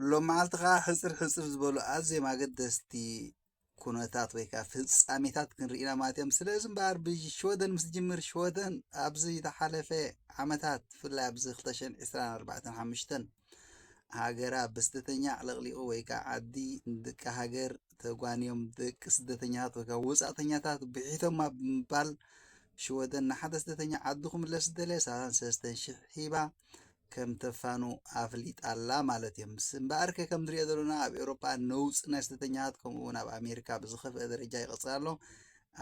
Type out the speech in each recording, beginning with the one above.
ሎም መዓልትኻ ሕፅር ዝበሉ ኣዝዩ ኣገደስቲ ኩነታት ወይ ከዓ ፍጻሜታት ክንርኢና ማለት እዮም። ስለዚ እምበር ብሽወደን ምስ ጅምር ሽወደን ኣብዚ ዝሓለፈ ዓመታት ብፍላይ ኣብዚ 2024-5 ሃገራ ብስደተኛ ኣዕለቕሊቑ ወይ ከዓ ዓዲ ደቂ ሃገር ተጓንዮም ደቂ ስደተኛታት ወይ ከዓ ወፃእተኛታት ብሒቶማ ብምባል ሽወደን ንሓደ ስደተኛ ዓዱ ክምለስ ዝደለየ 33,000 ሂባ ከም ተፋኑ ኣፍሊጣላ ማለት እዮም። እምበኣር ከም ንሪኦ ዘለና ኣብ ኤውሮጳ ነውፂ ናይ ስደተኛታት ከምኡ እውን ኣብ ኣሜሪካ ብዝኸፍአ ደረጃ ይቕፅል ኣሎ።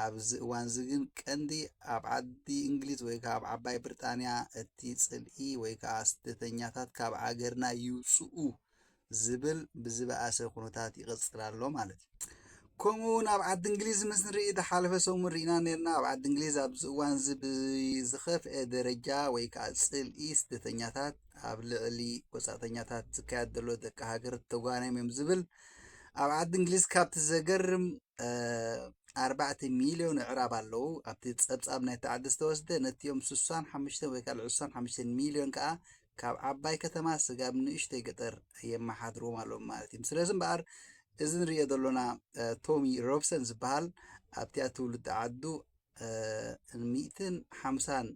ኣብዚ እዋን እዚ ግን ቀንዲ ኣብ ዓዲ እንግሊዝ ወይ ከዓ ኣብ ዓባይ ብሪጣንያ እቲ ፅልኢ ወይ ከዓ ስደተኛታት ካብ ዓገርና ይውፅኡ ዝብል ብዝበኣሰ ኩነታት ይቕፅል ኣሎ ማለት እዩ። ከምኡ እውን ኣብ ዓዲ እንግሊዝ ምስ ንርኢ ዝሓለፈ ሰሙን ሪኢና ነርና ኣብ ዓዲ እንግሊዝ ኣብዚ እዋን እዚ ብዝኸፍአ ደረጃ ወይ ከዓ ፅልኢ ስደተኛታት ኣብ ልዕሊ ወፃእተኛታት ዝካየድ ዘሎ ደቂ ሃገር ተጓንዮም እዮም ዝብል ኣብ ዓዲ እንግሊዝ ካብቲ ዘገርም 4 ሚልዮን ኣዕራብ ኣለዉ። ኣብቲ ፀብፃብ ናይቲ ዓዲ ዝተወስደ ነቲኦም 65 ወይ ከዓ 65 ሚልዮን ከዓ ካብ ዓባይ ከተማ ስጋብ ንእሽተይ ገጠር የመሓድርዎም ኣለዎም ማለት እዩ። ስለዚ እምበኣር እዚ ንሪኦ ዘለና ቶሚ ሮብሰን ዝበሃል ኣብቲ ትውልዲ ዓዱ 150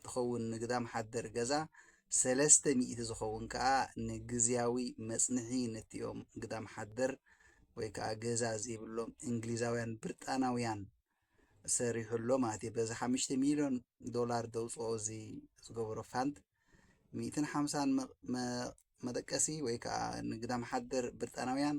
ዝኸውን ንግዳም ሓደር ገዛ 300 ዝኸውን ከዓ ንግዝያዊ መፅንሒ ነቲኦም ግዳም ሓደር ወይ ከዓ ገዛ ዘይብሎም እንግሊዛውያን ብሪጣናውያን ሰሪሑሎ ማለት እዩ። በዚ 5 ሚልዮን ዶላር ደውፅኦ እዚ ዝገበሮ ፋንድ 150 መደቀሲ ወይ ከዓ ንግዳም ሓደር ብሪጣናውያን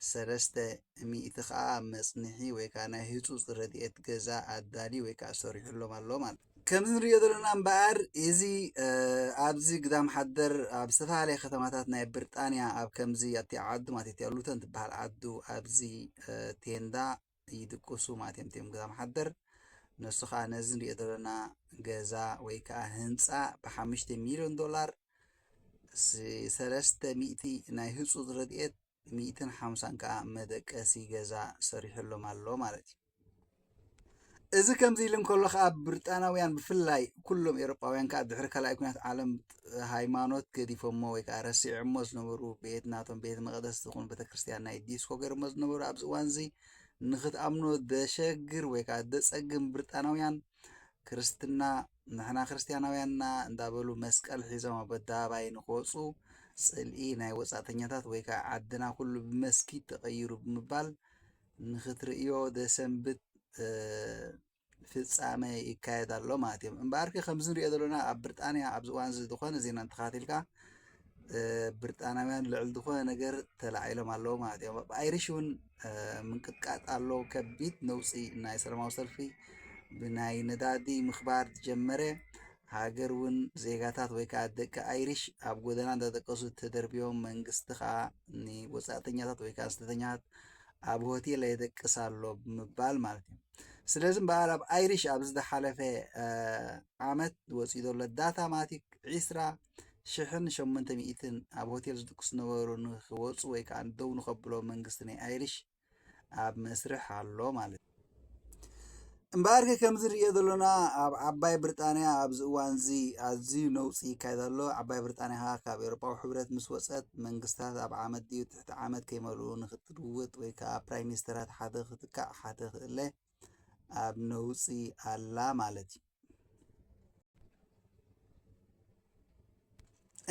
300 ከዓ መፅንሒ ወይ ከዓ ናይ ህፁፅ ረድኤት ገዛ ኣዳሊ ወይ ከዓ ሰሪሑሎም ኣሎ ማለት እዩ። ከምዚ ንሪኦ ዘለና እምበኣር እዚ ኣብዚ ግዳም ሓደር ኣብ ዝተፈላለየ ከተማታት ናይ ብሪጣንያ ኣብ ከምዚ እቲ ዓዱ ማለት እዩ ሉተን ትበሃል ዓዱ ኣብዚ ቴንዳ ይድቅሱ ማለት እዮም እቲኦም ግዳም ሓደር ነሱ ከዓ ነዚ ንሪኦ ዘለና ገዛ ወይ ከዓ ህንፃ ብ5 ሚልዮን ዶላር 300 ናይ ህፁፅ ረድኤት 150 ከዓ መደቀሲ ገዛ ሰሪሑሎም ኣሎ ማለት እዩ። እዚ ከምዚ ኢሉ እንከሎ ከዓ ብሪጣናውያን ብፍላይ ኩሎም ኤውሮጳውያን ከዓ ድሕሪ ካልኣይ ኩናት ዓለም ሃይማኖት ገዲፎሞ ወይ ከዓ ረሲዖሞ ዝነበሩ ቤት ናቶም ቤተ መቅደስ ይኹን ቤተክርስትያን ናይ ዲስኮ ገይሮሞ ዝነበሩ ኣብዚ እዋን እዚ ንክትኣምኖ ደሸግር ወይ ከዓ ደፀግም ብሪጣናውያን ክርስትና ንሕና ክርስትያናውያንና እንዳበሉ መስቀል ሒዞም ኣብ ኣደባባይ ንክወፁ ፅልኢ ናይ ወፃእተኛታት ወይ ከዓ ዓድና ኩሉ ብመስጊድ ተቐይሩ ብምባል ንክትርእዮ ደሰንብት ፍፃመ ይካየድ ኣሎ ማለት እዮም። እምበኣር ከምዚ ንሪኦ ዘለና ኣብ ብሪጣንያ ኣብዚ እዋን እዚ ዝኾነ ዜና እንተኸታቲልካ ብሪጣናውያን ልዕሊ ዝኾነ ነገር ተላዒሎም ኣለዉ ማለት እዮም። ኣብ ኣይሪሽ እውን ምንቅጥቃጥ ኣሎ። ከቢድ ነውፂ ናይ ሰላማዊ ሰልፊ ብናይ ነዳዲ ምኽባር ጀመረ ሃገር እውን ዜጋታት ወይ ከዓ ደቂ ኣይሪሽ ኣብ ጎደና እንዳደቀሱ ተደርቢዮም መንግስቲ ከዓ ንወፃእተኛታት ወይ ከዓ ስደተኛታት ኣብ ሆቴል የደቅስ ኣሎ ብምባል ማለት እዩ። ስለዚ እምበኣር ኣብ ኣይሪሽ ኣብ ዝሓለፈ ዓመት ወፂኡ ዘሎ ዳታ ማለት እዩ 20,800 ኣብ ሆቴል ዝድቅሱ ነበሩ ንክወፁ ወይ ከዓ ደው ንከብሎ መንግስቲ ናይ ኣይሪሽ ኣብ መስርሕ ኣሎ ማለት እዩ። እምበኣር ከምዚ ንሪኦ ዘለና ኣብ ዓባይ ብሪጣንያ ኣብዚ እዋን እዚ ኣዝዩ ነውፂ ይካየድ ኣሎ። ዓባይ ብሪጣንያ ካብ ኤውሮጳዊ ሕብረት ምስ ወፀት መንግስታት ኣብ ዓመት ድዩ ትሕቲ ዓመት ከይመልኡ ንክትልውጥ ወይ ከዓ ፕራይም ሚኒስተራት ሓደ ክትካዕ ሓደ ክእለ ኣብ ነውፂ ኣላ ማለት እዩ።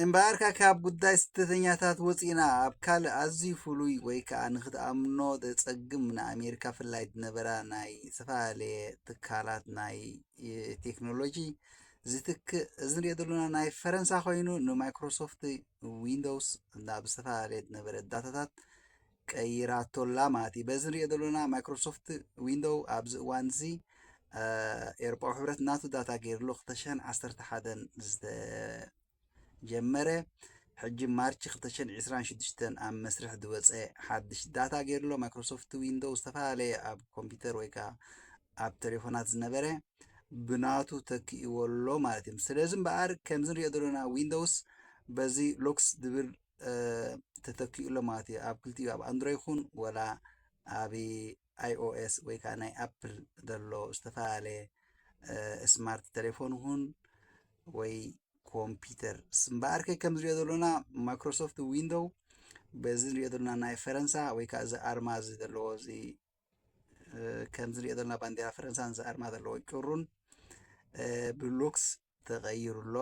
እምበኣርካ ካብ ጉዳይ ስደተኛታት ወፂና ኣብ ካልእ ኣዝዩ ፍሉይ ወይ ከዓ ንክትኣምኖ ዘፀግም ንኣሜሪካ ብፍላይ ዝነበራ ናይ ዝተፈላለየ ትካላት ናይ ቴክኖሎጂ ዝትክእ እዚ ንሪኦ ዘለና ናይ ፈረንሳ ኮይኑ ንማይክሮሶፍት ዊንዶውስ ናብ ዝተፈላለየ ዝነበረ ዳታታት ቀይራቶላ ማለት እዩ። በዚ ንሪኦ ዘለና ማይክሮሶፍት ዊንዶው ኣብዚ እዋን እዚ ኤውሮጳዊ ሕብረት ናቱ ዳታ ገይሩሉ 2011 ጀመረ ሕጂ ማርች 2026 ኣብ መስርሕ ዝወፀ ሓድሽ ዳታ ገይሩሎ ማይክሮሶፍት ዊንዶው ዝተፈላለየ ኣብ ኮምፒተር ወይ ከዓ ኣብ ቴሌፎናት ዝነበረ ብናቱ ተኪእዎሎ ማለት እዩ። ስለዚ እምበኣር ከምዚ ንሪኦ ዘለና ዊንዶውስ በዚ ሎክስ ዝብል ተተኪኡሎ ማለት እዩ። ኣብ ክልቲኡ ኣብ ኣንድሮይድ ይኹን ወላ ኣብ ኣይኦኤስ ወይ ከዓ ናይ ኣፕል ዘሎ ዝተፈላለየ ስማርት ቴሌፎን ይኹን ወይ ኮምፒተር እምበኣር ከምዚ ንሪኦ ዘለና ማይክሮሶፍት ዊንዶው በዚ ንሪኦ ዘለና ናይ ፈረንሳ ወይ ከዓ እዚ ኣርማ እዚ ዘለዎ እዚ ከምዚ ንሪኦ ዘለና ባንዴራ ፈረንሳን እዚ ኣርማ ዘለዎ ጭሩን ብሉክስ ተቐይሩሎ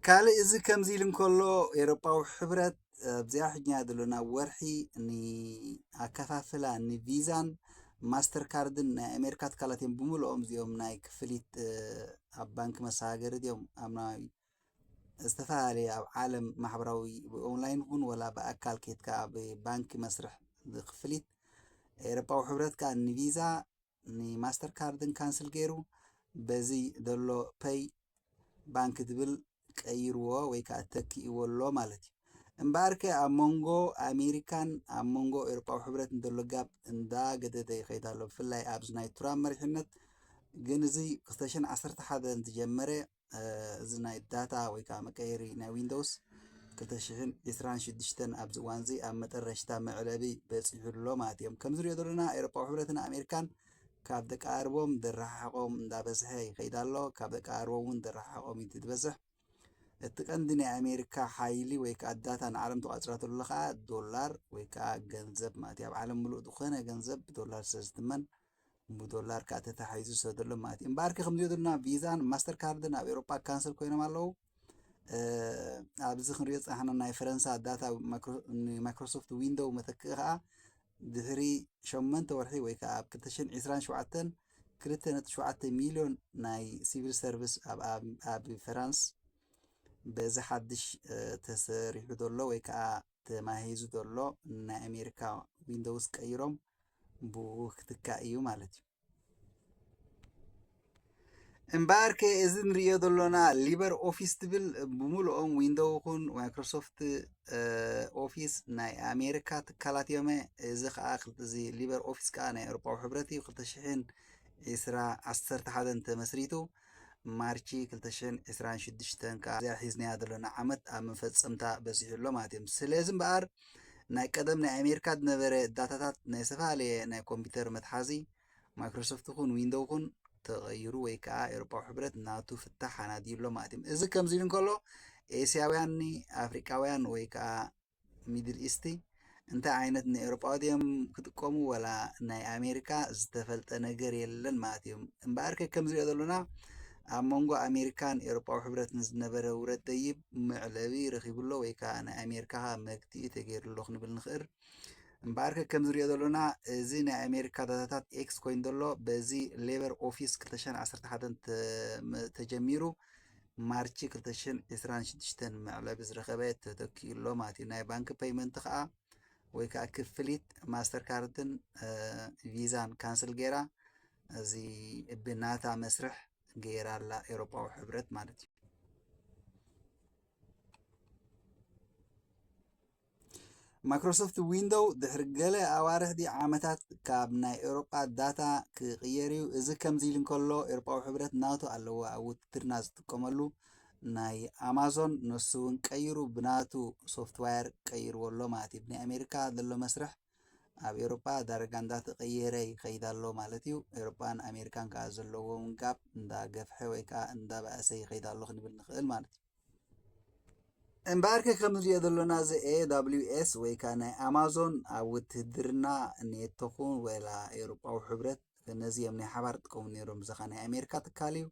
ካልእ እዚ ከምዚ ኢሉ እንከሎ ኤሮጳዊ ሕብረት ኣብዚኣ ሕኛ ዘለና ወርሒ ንኣከፋፍላ ንቪዛን ማስተር ካርድን ናይ ኣሜሪካ ትካላት እዮም ብምልኦም እዚኦም ናይ ክፍሊት ኣብ ባንኪ መሰጋገሪ ድዮም ኣብ ናይ ዝተፈላለዩ ኣብ ዓለም ማሕበራዊ ኦንላይን ይኹን ወላ ብኣካል ከይድካ ብባንኪ መስርሕ ክፍሊት ኤሮጳዊ ሕብረት ከዓ ንቪዛ ንማስተር ካርድን ካንስል ገይሩ በዚ ዘሎ ፐይ ባንክ ትብል ቀይርዎ ወይ ከዓ ተኪእዎ ኣሎ ማለት እዩ እምበኣር ከ ኣብ መንጎ ኣሜሪካን ኣብ መንጎ ኤሮጳዊ ሕብረት እንተሎ ጋብ እንዳገደደ ይኸይድ ኣሎ ብፍላይ ኣብዚ ናይ ትራምፕ መሪሕነት ግን እዚ 2011 እንተጀመረ እዚ ናይ ዳታ ወይ ከዓ መቀየሪ ናይ ዊንዶውስ 2026 ኣብዚ እዋን እዚ ኣብ መጠረሽታ መዕለቢ በፂሑ ኣሎ ማለት እዮም ከምዚ ንሪኦ ዘለና ኤሮጳዊ ሕብረትን ኣሜሪካን ካብ ደቃርቦም ደረሓቆም እንዳበዝሐ ይኸይድ ኣሎ ካብ ደቃርቦም እውን ደረሓቆም እዩ ትበዝሕ እቲ ቀንዲ ናይ ኣሜሪካ ሓይሊ ወይ ከዓ ዳታ ንዓለም ተቋፅራተሉ ከዓ ዶላር ወይ ከዓ ገንዘብ ማለት እዩ ኣብ ዓለም ሙሉእ ዝኾነ ገንዘብ ብዶላር ስለዝትመን ብዶላር ከዓ ተታሒዙ ዝሰደሎ ማለት እዩ እምበኣር ከምዚኦ ዘለና ቪዛን ማስተር ካርድን ኣብ ኤሮጳ ካንሰል ኮይኖም ኣለዉ ኣብዚ ክንሪኦ ፀሓና ናይ ፈረንሳ ዳታ ማይክሮሶፍት ዊንዶው መተክእ ከዓ ድሕሪ 8 ወርሒ ወይ ከዓ ኣብ 2027 2.7 ሚልዮን ናይ ሲቪል ሰርቪስ ኣብ ፍራንስ በዚ ሓድሽ ተሰሪሑ ዘሎ ወይ ከዓ ተማሂዙ ዘሎ ናይ ኣሜሪካ ዊንዶውስ ቀይሮም ብኡ ክትካእ እዩ ማለት እዩ እምበኣር ከ እዚ ንሪኦ ዘለና ሊበር ኦፊስ ትብል ብምሉኦም ዊንዶው ይኹን ማይክሮሶፍት ኦፊስ ናይ ኣሜሪካ ትካላት እዮም እዚ ከዓ እዚ ሊበር ኦፊስ ከዓ ናይ ኤሮጳዊ ሕብረት እዩ 2011 ተመስሪቱ ማርቺ 2026 ከዓ እዚኣ ሒዝናያ ዘለና ዓመት ኣብ መፈፀምታ በፂሑ ኣሎ ማለት እዮም ስለዚ እምበኣር ናይ ቀደም ናይ ኣሜሪካ ዝነበረ ዳታታት ናይ ዝተፈላለየ ናይ ኮምፒተር መትሓዚ ማይክሮሶፍት ይኹን ዊንዶው ይኹን ተቐይሩ ወይ ከዓ ኤሮጳዊ ሕብረት ናቱ ፍታሕ ሓናዲዩ ኣሎ ማለት እዩ እዚ ከምዚ ኢሉ እንከሎ ኤስያውያን ኣፍሪቃውያን ወይ ከዓ ሚድል ኢስቲ እንታይ ዓይነት ንኤሮጳዊ ድዮም ክጥቀሙ ወላ ናይ ኣሜሪካ ዝተፈልጠ ነገር የለን ማለት እዩ እምበኣር ከምዚ ንሪኦ ዘለና ኣብ መንጎ ኣሜሪካን ኤሮጳዊ ሕብረትን ዝነበረ ውረት ደይብ መዕለቢ ረኺቡሎ ወይ ከዓ ናይ ኣሜሪካ መግቲኡ ተገይሩሎ ክንብል ንኽእል እምበኣር ከምዚ ንሪኦ ዘለና እዚ ናይ ኣሜሪካ ዳታታት ኤክስ ኮይኑ ዘሎ በዚ ሌበር ኦፊስ 2011 ተጀሚሩ ማርቺ 2026 መዕለቢ ዝረኸበ ተተኪኡሎ ማለት እዩ ናይ ባንኪ ፔይመንት ከዓ ወይ ከዓ ክፍሊት ማስተር ካርድን ቪዛን ካንስል ገይራ እዚ ብናታ መስርሕ ገይራላ ኤሮጳዊ ሕብረት ማለት እዩ ማይክሮሶፍት ዊንዶው ድሕሪ ገለ ኣዋርሕቲ ዓመታት ካብ ናይ ኤሮጳ ዳታ ክቕየር እዩ እዚ ከምዚ ኢሉ እንከሎ ኤሮጳዊ ሕብረት ናቱ ኣለዎ ኣብ ውትድርና ዝጥቀመሉ ናይ ኣማዞን ነሱ እውን ቀይሩ ብናቱ ሶፍትዋየር ቀይርዎ ኣሎ ማለት እዩ ብናይ ኣሜሪካ ዘሎ መስርሕ ኣብ ኤሮጳ ዳረጋ እንዳተቐየረ ይኸይድ ኣሎ ማለት እዩ ኤሮጳን ኣሜሪካን ከዓ ዘለዎም ጋብ እንዳገፍሐ ወይ ከዓ እንዳባእሰ ይኸይድ ኣሎ ክንብል ንኽእል ማለት እዩ እምበኣር ከም ንሪኦ ዘለና እዚ AWS ወይ ከዓ ናይ ኣማዞን ኣብ ውትድርና ኔቶ ኹን ወላ ኤሮጳዊ ሕብረት ነዚኦም ናይ ሓባር ጥቀሙ ነይሮም እዚ ከዓ ናይ ኣሜሪካ ትካል እዩ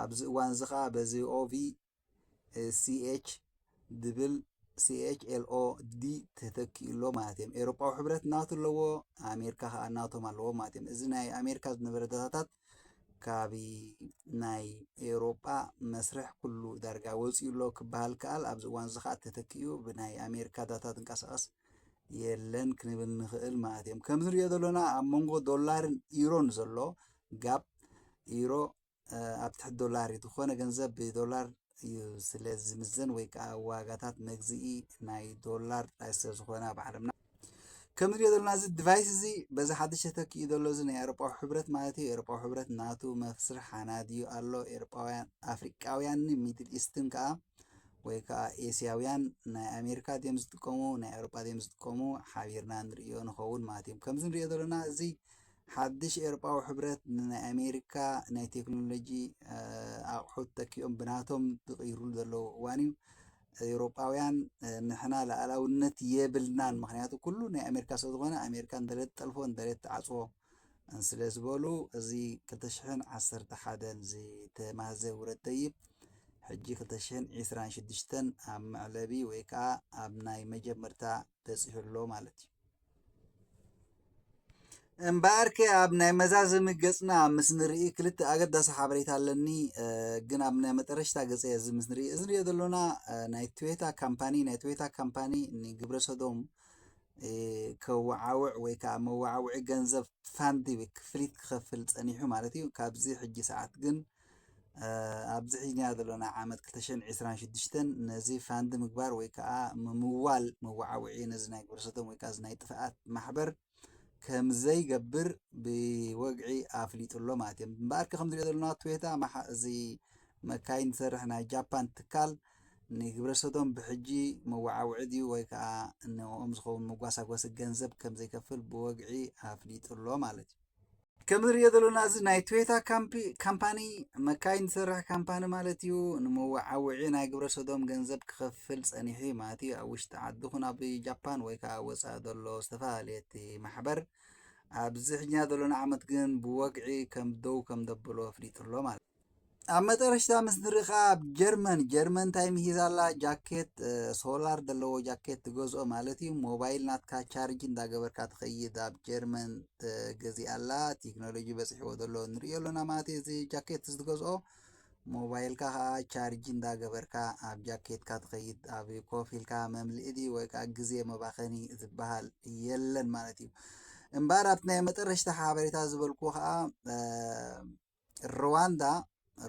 ኣብዚ እዋን እዚ ከዓ በዚ OVCH ድብል CHLOD ተተኪኡሎ ማለት እዮም ኤሮጳዊ ሕብረት ናቱ ኣለዎ ኣሜሪካ ከዓ ናቶም ኣለዎ ማለት እዮም እዚ ናይ ኣሜሪካ ዝነበረ ዳታታት ካቢ ናይ ኤሮጳ መስርሕ ኩሉ ዳርጋ ወፂኡሎ ክበሃል ከኣል ኣብዚ እዋን እዚ ከዓ ተተኪኡ ብናይ ኣሜሪካ ዳታ ትንቀሳቐስ የለን ክንብል ንኽእል ማለት እዮም ከምዚ ንሪኦ ዘለና ኣብ መንጎ ዶላርን ኢሮን ዘሎ ጋብ ኢሮ ኣብ ትሕቲ ዶላር እዩ ዝኾነ ገንዘብ ብዶላር እዩ ስለ ዝምዘን ወይ ከዓ ዋጋታት መግዝኢ ናይ ዶላር ጣይ ስለ ዝኾነ ኣብ ዓለምና ከም ንሪኦ ዘለና እዚ ዲቫይስ እዚ በዚ ሓድሽ ተተኪኡ ዘሎ እዚ ናይ ኤሮጳዊ ሕብረት ማለት እዩ ኤሮጳዊ ሕብረት ናቱ መስርሕ ሓናድዩ ኣሎ ኤሮጳውያን ኣፍሪቃውያን ሚድል ኢስትን ከዓ ወይ ከዓ ኤስያውያን ናይ ኣሜሪካ ድዮም ዝጥቀሙ ናይ ኤሮጳ ድዮም ዝጥቀሙ ሓቢርና ንሪኦ ንኸውን ማለት እዮም ከምዚ ንሪኦ ዘለና እዚ ሓድሽ ኤሮጳዊ ሕብረት ናይ ኣሜሪካ ናይ ቴክኖሎጂ ኣቑሑት ተኪኦም ብናቶም ዝቕይሩሉ ዘለዉ እዋን እዩ ኤውሮጳውያን ንሕና ላዕላውነት የብልናን ምክንያቱ ኩሉ ናይ ኣሜሪካ ሰብ ዝኾነ ኣሜሪካ እንደለት ጠልፎ እንደለት ተዓፅቦ ስለ ዝበሉ እዚ 2011 ዝተማህዘ ውረት ደይብ ሕጂ 2026 ኣብ መዕለቢ ወይ ከዓ ኣብ ናይ መጀመርታ በፂሑሎ ማለት እዩ እምበኣርከ ኣብ ናይ መዛዘሚ ገጽና ምስ ንርኢ ክልተ ኣገዳሲ ሓበሬታ ኣለኒ ግን ኣብ ናይ መጨረሽታ ገጽ እዚ ምስ ንርኢ እዚ ንሪኦ ዘለና ናይ ቶዮታ ካምፓኒ ንግብረ ሰዶም ከወዓውዕ ወይ ከዓ መወዓውዒ ገንዘብ ፋንዲ ወይ ክፍሊት ክኸፍል ፀኒሑ ማለት እዩ ካብዚ ሕጂ ሰዓት ግን ኣብዚ ሕጂና ዘለና ዓመት 2026 ነዚ ፋንዲ ምግባር ወይ ከዓ ምምዋል መወዓውዒ ነዚ ናይ ግብረ ሰዶም ወይ ከዓ ናይ ጥፍኣት ማሕበር ከም ዘይገብር ብወግዒ ኣፍሊጡሎ ማለት እዩ እምበኣር ከም ንሪኦ ዘለና ቶዮታ እዚ መካይን ዝሰርሕ ናይ ጃፓን ትካል ንግብረ ሰዶም ብሕጂ መወዓውዒ ድዩ ወይ ከዓ ንኦም ዝኸውን መጓሳጓሲ ገንዘብ ከም ዘይከፍል ብወግዒ ኣፍሊጡሎ ማለት እዩ ከም ንሪኦ ዘለና እዚ ናይ ቶዮታ ካምፓኒ መካይን ዝሰርሕ ካምፓኒ ማለት እዩ ንመወዓውዒ ናይ ግብረ ሰዶም ገንዘብ ክኸፍል ፀኒሑ ማለት እዩ ኣብ ውሽጢ ዓዲ ይኹን ኣብ ጃፓን ወይ ከዓ ወፃኢ ዘሎ ዝተፈላለየ ማሕበር ኣብዚ ሕጂና ዘለና ዓመት ግን ብወግዒ ከም ደው ከም ደብሎ ኣፍሊጡሎ ማለት እዩ ኣብ መጨረሽታ ምስ ንርኢ ከዓ ኣብ ጀርመን እንታይ ምሂዛ ኣላ ጃኬት ሶላር ዘለዎ ጃኬት ትገዝኦ ማለት እዩ ሞባይል ናትካ ቻርጅ እንዳገበርካ ትኸይድ ኣብ ጀርመን ገዚኣ ኣላ ቴክኖሎጂ በፂሕዎ ዘሎ ንሪኦ ኣለና ማለት እዩ እዚ ጃኬት ዝትገዝኦ ሞባይልካ ከዓ ቻርጅ እንዳገበርካ ኣብ ጃኬትካ ትኸይድ ኣብ ኮፍ ኢልካ መምልኢ ድዩ ወይ ከዓ ግዜ መባኸኒ ዝበሃል የለን ማለት እዩ እምበር ኣብቲ ናይ መጨረሽታ ሓበሬታ ዝበልኩ ከዓ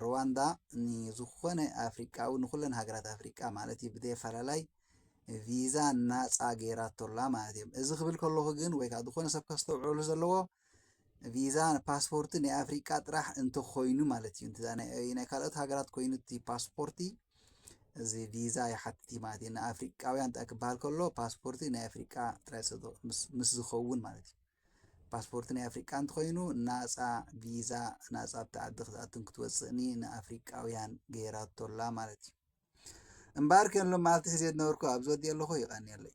ሩዋንዳ ንዝኾነ ኣፍሪቃዊ ንኩለን ሃገራት ኣፍሪቃ ማለት እዩ ብዘይፈላላይ ቪዛ ናፃ ገይራቶላ ማለት እዩ እዚ ክብል ከለኹ ግን ወይ ከዓ ዝኾነ ሰብ ከስተውዕሉ ዘለዎ ቪዛ ፓስፖርቲ ናይ ኣፍሪቃ ጥራሕ እንተኮይኑ ማለት እዩ ናይ ካልኦት ሃገራት ኮይኑ እቲ ፓስፖርቲ እዚ ቪዛ ይሓትት ማለት እዩ ንኣፍሪቃውያን እንታይ ክበሃል ከሎ ፓስፖርቲ ናይ ኣፍሪቃ ጥራይ ምስ ዝኸውን ማለት እዩ ፓስፖርቲ ናይ ኣፍሪቃ እንተኮይኑ ናፃ ቪዛ ናፃ ብቲ ዓዲ ክትኣቱን ክትወፅእኒ ንኣፍሪቃውያን ገይራቶላ ማለት እዩ እምበር ከሎ መዓልቲ ሕዚ ዝነበርኩ ኣብዚ ወዲእ ኣለኹ ይቐኒ ኣለይ